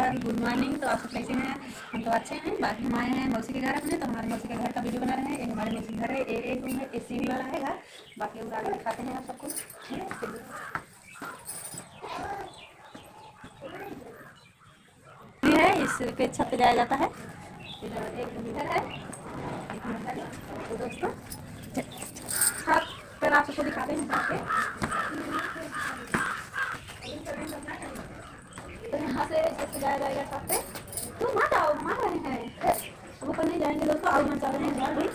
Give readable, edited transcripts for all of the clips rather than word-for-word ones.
नमस्कार, good morning. तो आप सब कैसे हैं? हम तो अच्छे हैं। बाकी हम आए हैं मौसी के घर अपने, तो हमारे मौसी के घर का वीडियो बना रहे हैं। एक हमारे मौसी घर है, एक रूम है, एक सीढ़ी वाला है घर। बाकी उस आगे दिखाते हैं आप सबको। है इस पे छत पे जाया जाता है। इधर एक इधर है, एक इधर है। तो दोस्तों छत पर आप सबको दिखाते हैं जाके। तो यहाँ से जैसे जाया जाएगा छत पे। तो मत आओ, मार रहे हैं। अब ऊपर नहीं जाएंगे दोस्तों, आग मचा रहे हैं भी।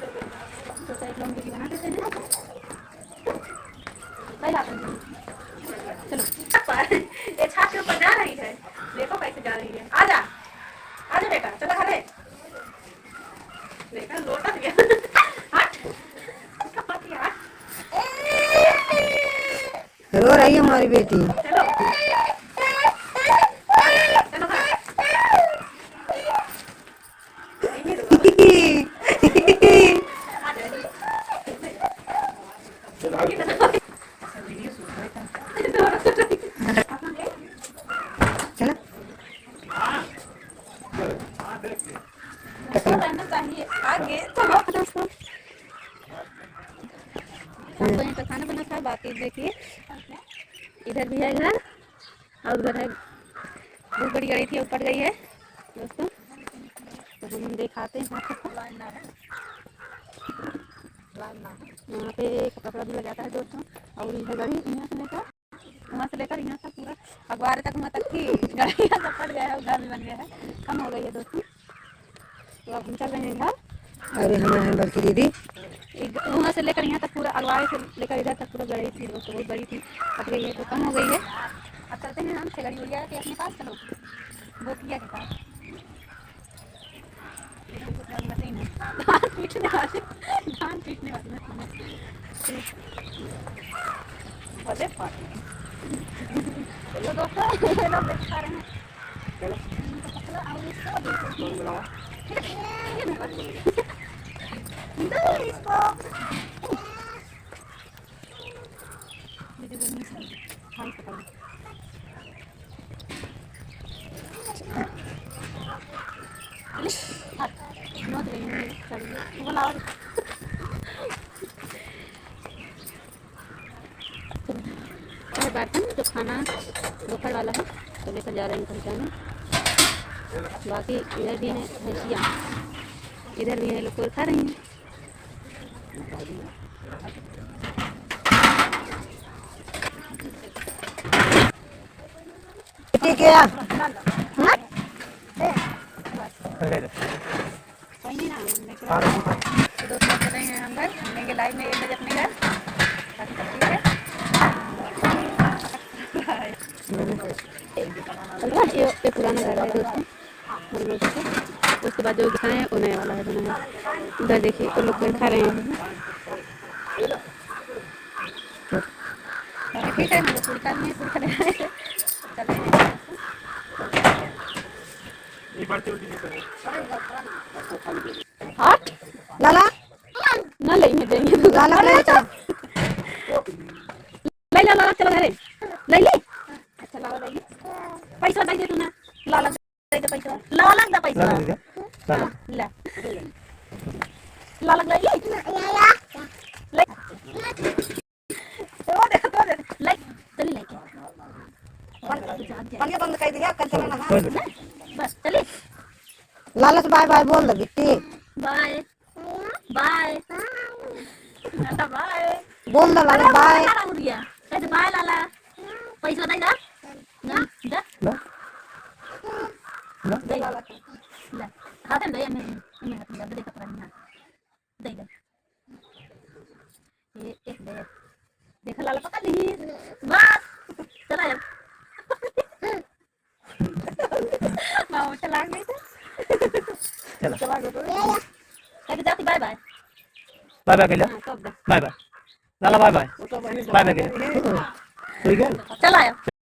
तो सही हम वीडियो बना देते हैं। पहला चलो ये छत के ऊपर जा रही है, देखो कैसे जा रही है। आजा आजा बेटा, चलो घरे। देखा लोटा गया। हट रो रही है हमारी बेटी। चलो चलो घर। चलो रहना चाहिए आगे। चलो दोस्तों हमको यहाँ पे खाना बना था। बाकी देखिए इधर भी है घर, और उधर है बहुत बड़ी गाड़ी थी, ऊपर गई है दोस्तों। तो हम दिखाते हैं आपको। यहाँ पे कपड़ा भी लगाता है दोस्तों। और इधर गाड़ी यहाँ से लेकर वहाँ से लेकर यहाँ तक पूरा अखबार तक वहाँ तक की गाड़ी सब पड़ गया है, घर भी बन गया है, कम हो गई है दोस्तों। तो अब हम चल रहे हैं घर। अरे हमारे बड़की दीदी वहाँ से लेकर यहाँ तक पूरा अगवाड़े से लेकर इधर तक पूरा गई थी दोस्तों, बहुत बड़ी थी, फट गई है तो कम हो गई है। अब चलते हैं हम ठेगाड़ी उड़िया के अपने पास। चलो बोटिया के पास मशीन है, धान पीटने वाली, धान पीटने वाली मशीन है। अरे तो दोस्तों ये लोग देख पा रहे हैं। बर्तन जो खाना दोपहर वाला है तो लेकर जा रहे हैं खर्चा में। बाकी इधर भी है भैंसिया, इधर भी है लोग को खा रही हैं। क्या तो दोस्तों चले हैं हम घर, मिलेंगे लाइव में 1 बजे अपने घर। बाकी सब ठीक है। ये पुराना घर है दोस्तों। उसके बाद जो दिखाए हैं वो नया वाला है बना है। उधर देखिए वो लोग खा रहे हैं। ठीक है, हम लोग पूरी खा लिए, पूरी खा रहे हैं। चले हैं हट लाला ना लेंगे देंगे तो लाला ले चल ले ला ला चलो घरे ले ले। अच्छा लाला ले पैसा दे दे तू ना, लाला दे दे पैसा, लाला दे पैसा, लाला ले लाला ले ले तो दे ले चली लेके पानी बंद कर दिया, कल चला ना बस चली। लाला से बाय बाय बोल दे बिट्टी, बाय बाय बाय बोल दे लाला बाय। कैसे बाय लाला, पैसा दे ना ना दे दे लाला ले हाथ में दे, मैं हाथ में दे कपड़ा ना दे दे ये एक दे देख लाला पकड़ ली बस चला यार। मामा चला गई तो चला गई कैसे जाती। बाय बाय बाय बाय केला बाय बाय लाला बाय बाय बाय बाय केला ठीक है चला आया।